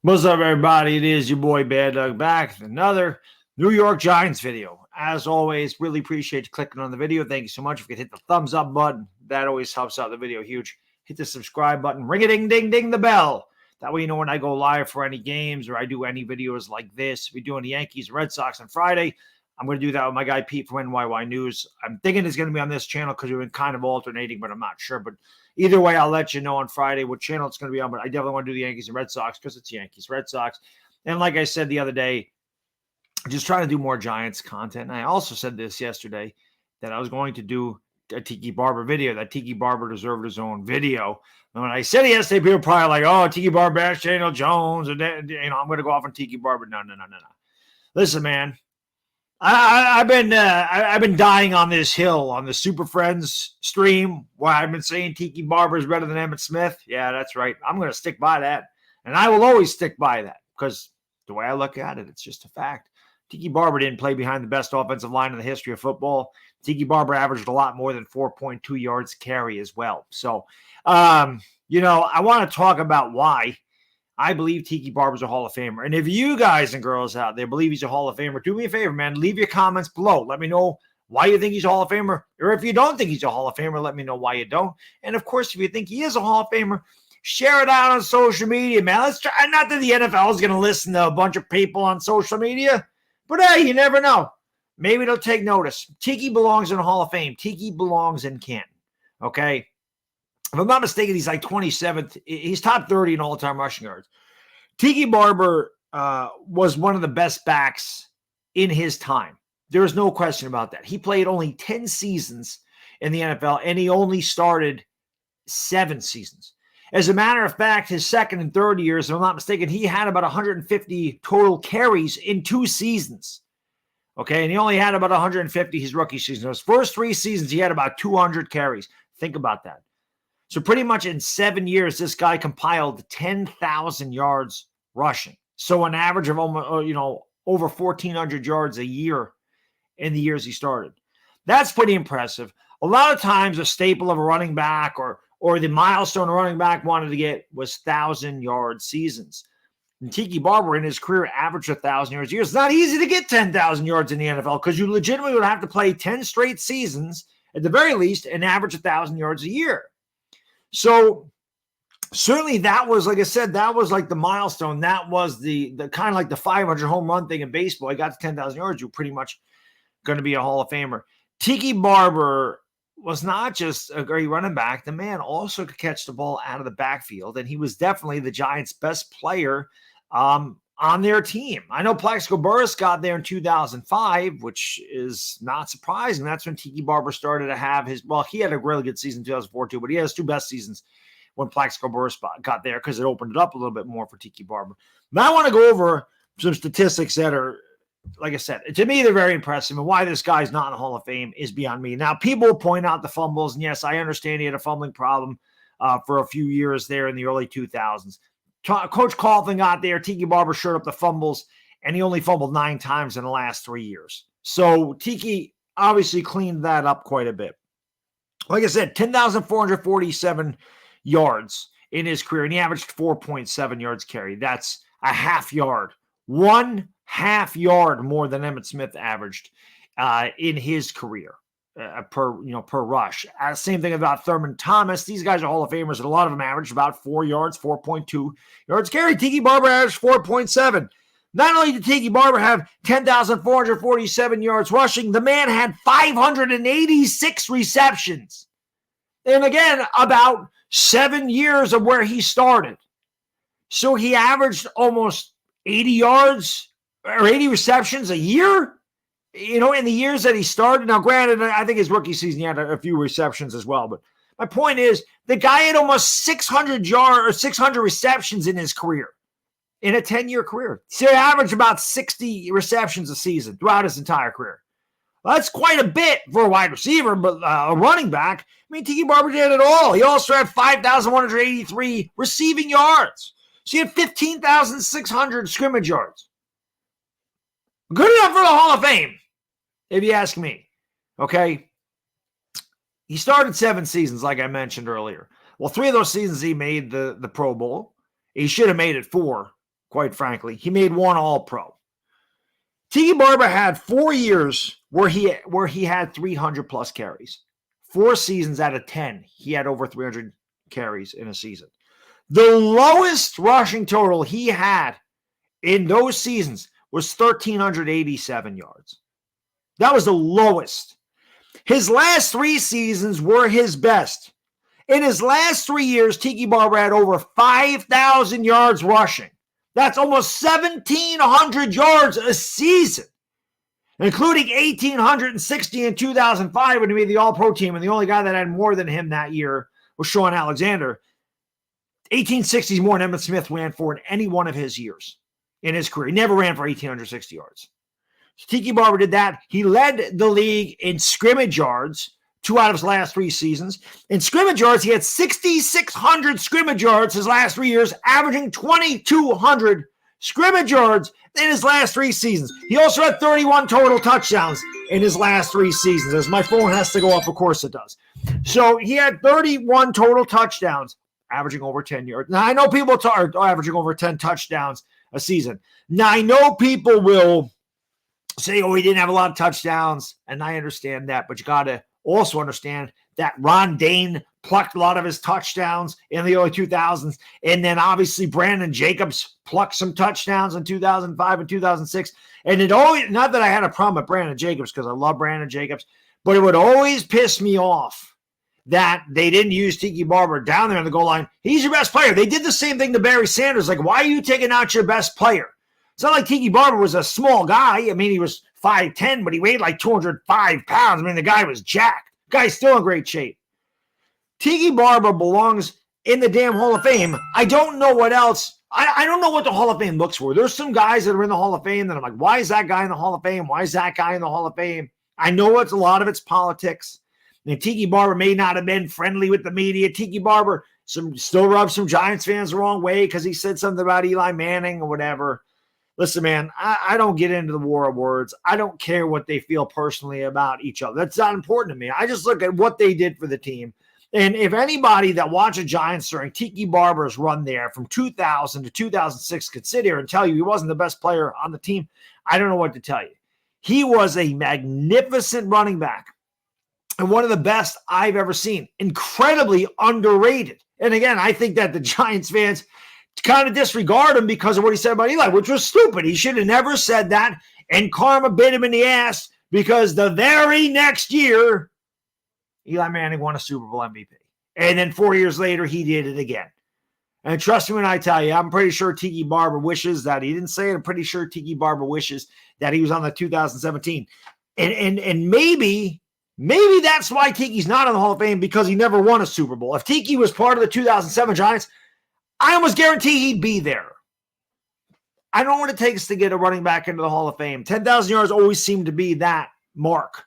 What's up, everybody? It is your boy Baddog back with another New York Giants video. As always, really appreciate you clicking on the video. Thank you so much. If you could hit the thumbs up button, that always helps out the video huge. Hit the subscribe button, ring a ding ding ding the bell. That way you know when I go live for any games or I do any videos like this. We're doing the Yankees Red Sox on Friday. I'm going to do that with my guy Pete from NYY News. I'm thinking it's going to be on this channel because we've been kind of alternating, but I'm not sure. But either way, I'll let you know on Friday what channel it's going to be on. But I definitely want to do the Yankees and Red Sox because it's Yankees, Red Sox. And like I said the other day, just trying to do more Giants content. And I also said this yesterday that I was going to do a Tiki Barber video. That Tiki Barber deserved his own video. And when I said it yesterday, people were probably like, oh, Tiki Barber, Bash Daniel Jones. And then, I'm going to go off on Tiki Barber. No. Listen, man. I've been dying on this hill on the Super Friends stream where I've been saying Tiki Barber is better than Emmitt Smith. Yeah, that's right. I'm going to stick by that. And I will always stick by that because the way I look at it, it's just a fact. Tiki Barber didn't play behind the best offensive line in the history of football. Tiki Barber averaged a lot more than 4.2 yards carry as well. So, I want to talk about why I believe Tiki Barber's a Hall of Famer. And if you guys and girls out there believe he's a Hall of Famer, do me a favor, man. Leave your comments below. Let me know why you think he's a Hall of Famer. Or if you don't think he's a Hall of Famer, let me know why you don't. And, of course, if you think he is a Hall of Famer, share it out on social media, man. Let's try. Not that the NFL is going to listen to a bunch of people on social media. But, hey, you never know. Maybe they'll take notice. Tiki belongs in the Hall of Fame. Tiki belongs in Canton. Okay? If I'm not mistaken, he's like 27th. He's top 30 in all-time rushing yards. Tiki Barber was one of the best backs in his time. There is no question about that. He played only 10 seasons in the NFL, and he only started 7 seasons. As a matter of fact, his second and third years, if I'm not mistaken, he had about 150 total carries in 2 seasons. Okay, and he only had about 150 his rookie season. His first 3 seasons, he had about 200 carries. Think about that. So pretty much in 7 years, this guy compiled 10,000 yards rushing. So an average of almost, over 1,400 yards a year in the years he started. That's pretty impressive. A lot of times a staple of a running back or the milestone a running back wanted to get was 1,000-yard seasons. And Tiki Barber in his career averaged 1,000 yards a year. It's not easy to get 10,000 yards in the NFL because you legitimately would have to play 10 straight seasons at the very least and average 1,000 yards a year. So certainly that was, like I said, that was like the milestone. That was the kind of like the 500 home run thing in baseball. He got to 10,000 yards. You're pretty much going to be a Hall of Famer. Tiki Barber was not just a great running back. The man also could catch the ball out of the backfield, and he was definitely the Giants' best player on their team. I know Plaxico Burress got there in 2005, which is not surprising. That's when Tiki Barber started to have he had a really good season in 2004 too, but he had his 2 best seasons when Plaxico Burress got there because it opened it up a little bit more for Tiki Barber. Now I want to go over some statistics that are, like I said, to me, they're very impressive. And why this guy's not in the Hall of Fame is beyond me. Now, people point out the fumbles, and yes, I understand he had a fumbling problem for a few years there in the early 2000s. Coach Coughlin got there. Tiki Barber showed up the fumbles, and he only fumbled 9 times in the last 3 years. So Tiki obviously cleaned that up quite a bit. Like I said, 10,447 yards in his career, and he averaged 4.7 yards carry. That's a half yard. 1/2 yard more than Emmitt Smith averaged in his career. Per rush. Same thing about Thurman Thomas. These guys are Hall of Famers, and a lot of them averaged about 4 yards, 4.2 yards carry. Tiki Barber averaged 4.7. Not only did Tiki Barber have 10,447 yards rushing, the man had 586 receptions. And again, about 7 years of where he started. So he averaged almost 80 yards or 80 receptions a year. In the years that he started. Now, granted, I think his rookie season, he had a few receptions as well. But my point is, the guy had almost 600 receptions in his career, in a 10-year career. So he averaged about 60 receptions a season throughout his entire career. Well, that's quite a bit for a wide receiver, but a running back. I mean, Tiki Barber did it all. He also had 5,183 receiving yards. So he had 15,600 scrimmage yards. Good enough for the Hall of Fame, if you ask me. Okay? He started 7 seasons, like I mentioned earlier. Well, 3 of those seasons he made the Pro Bowl. He should have made it 4, quite frankly. He made one All-Pro. Tiki Barber had 4 years where he had 300-plus carries. 4 seasons out of 10, he had over 300 carries in a season. The lowest rushing total he had in those seasons was 1,387 yards. That was the lowest. His last 3 seasons were his best. In his last 3 years, Tiki Barber had over 5,000 yards rushing. That's almost 1,700 yards a season, including 1,860 in 2005 when he made the All-Pro team, and the only guy that had more than him that year was Sean Alexander. 1,860 is more than Emmitt Smith ran for in any one of his years in his career. He never ran for 1,860 yards. So Tiki Barber did that. He led the league in scrimmage yards 2 out of his last 3 seasons. In scrimmage yards, he had 6,600 scrimmage yards his last 3 years, averaging 2,200 scrimmage yards in his last 3 seasons. He also had 31 total touchdowns in his last 3 seasons. As my phone has to go up, of course it does. So he had 31 total touchdowns, averaging over 10 yards. Now, I know people are averaging over 10 touchdowns a season. Now, I know people will say, oh, he didn't have a lot of touchdowns, and I understand that, but you got to also understand that Ron Dane plucked a lot of his touchdowns in the early 2000s, and then obviously Brandon Jacobs plucked some touchdowns in 2005 and 2006, and it always, not that I had a problem with Brandon Jacobs because I love Brandon Jacobs, but it would always piss me off that they didn't use Tiki Barber down there on the goal line. He's your best player. They did the same thing to Barry Sanders. Like, why are you taking out your best player? It's not like Tiki Barber was a small guy. I mean, he was 5'10", but he weighed like 205 pounds. I mean, the guy was jacked. The guy's still in great shape. Tiki Barber belongs in the damn Hall of Fame. I don't know what else. I don't know what the Hall of Fame looks for. There's some guys that are in the Hall of Fame that I'm like, why is that guy in the Hall of Fame? Why is that guy in the Hall of Fame? I know it's a lot of it's politics. And Tiki Barber may not have been friendly with the media. Tiki Barber still rubs some Giants fans the wrong way because he said something about Eli Manning or whatever. Listen, man, I don't get into the war of words. I don't care what they feel personally about each other. That's not important to me. I just look at what they did for the team. And if anybody that watched the Giants during Tiki Barber's run there from 2000 to 2006 could sit here and tell you he wasn't the best player on the team, I don't know what to tell you. He was a magnificent running back and one of the best I've ever seen. Incredibly underrated. And again, I think that the Giants fans kind of disregard him because of what he said about Eli, which was stupid. He should have never said that, and karma bit him in the ass because the very next year, Eli Manning won a Super Bowl MVP. And then 4 years later, he did it again. And trust me when I tell you, I'm pretty sure Tiki Barber wishes that he didn't say it. I'm pretty sure Tiki Barber wishes that he was on the 2017. And maybe that's why Tiki's not in the Hall of Fame, because he never won a Super Bowl. If Tiki was part of the 2007 Giants, I almost guarantee he'd be there. I don't know what it takes to get a running back into the Hall of Fame. 10,000 yards always seemed to be that mark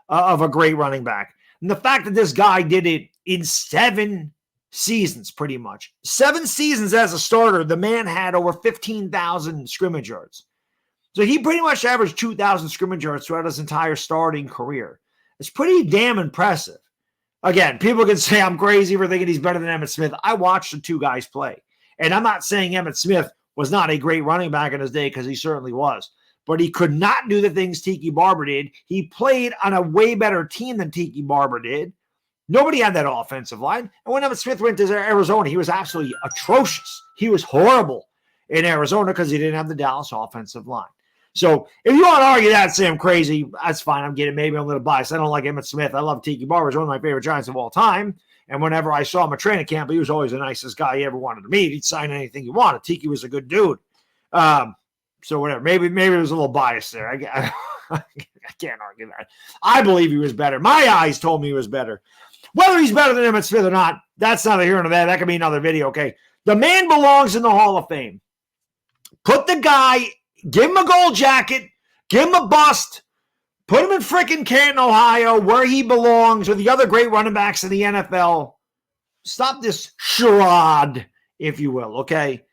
of a great running back. And the fact that this guy did it in 7 seasons, pretty much. 7 seasons as a starter, the man had over 15,000 scrimmage yards. So he pretty much averaged 2,000 scrimmage yards throughout his entire starting career. It's pretty damn impressive. Again, people can say I'm crazy for thinking he's better than Emmitt Smith. I watched the two guys play. And I'm not saying Emmitt Smith was not a great running back in his day, because he certainly was. But he could not do the things Tiki Barber did. He played on a way better team than Tiki Barber did. Nobody had that offensive line. And when Emmitt Smith went to Arizona, he was absolutely atrocious. He was horrible in Arizona because he didn't have the Dallas offensive line. So if you want to argue that, say I'm crazy, that's fine. I'm getting maybe a little biased. I don't like Emmitt Smith. I love Tiki Barber. He's one of my favorite Giants of all time. And whenever I saw him at training camp, he was always the nicest guy you ever wanted to meet. He'd sign anything you wanted. Tiki was a good dude. So whatever. Maybe there's a little bias there. I can't argue that. I believe he was better. My eyes told me he was better. Whether he's better than Emmitt Smith or not, that's neither here nor there. That could be another video, okay? The man belongs in the Hall of Fame. Put the guy, give him a gold jacket, give him a bust, put him in freaking Canton, Ohio, where he belongs with the other great running backs in the NFL. Stop this charade, if you will, okay?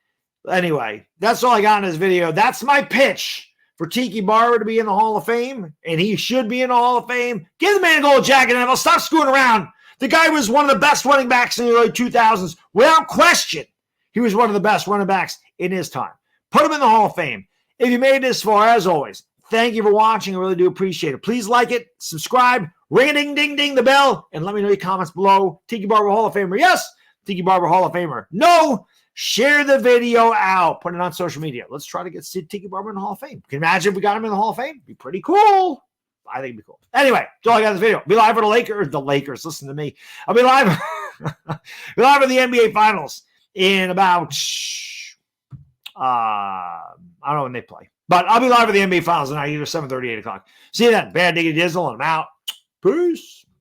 Anyway, that's all I got in this video. That's my pitch for Tiki Barber to be in the Hall of Fame, and he should be in the Hall of Fame. Give the man a gold jacket, and I'll stop screwing around. The guy was one of the best running backs in the early 2000s. Without question, he was one of the best running backs in his time. Put him in the Hall of Fame. If you made it this far, as always, thank you for watching. I really do appreciate it. Please like it, subscribe, ring a ding ding ding the bell, and let me know your comments below. Tiki Barber Hall of Famer, yes. Tiki Barber Hall of Famer, no. Share the video out. Put it on social media. Let's try to get Tiki Barber in the Hall of Fame. Can you imagine if we got him in the Hall of Fame? It'd be pretty cool. I think it'd be cool. Anyway, that's all I got in this video. Be live for the Lakers. The Lakers, listen to me. I'll be live. Be live for the NBA Finals in about, I don't know when they play. But I'll be live for the NBA Finals tonight, either 7:30, 8 o'clock. See you then. Bad Diggity Dizzle, and I'm out. Peace.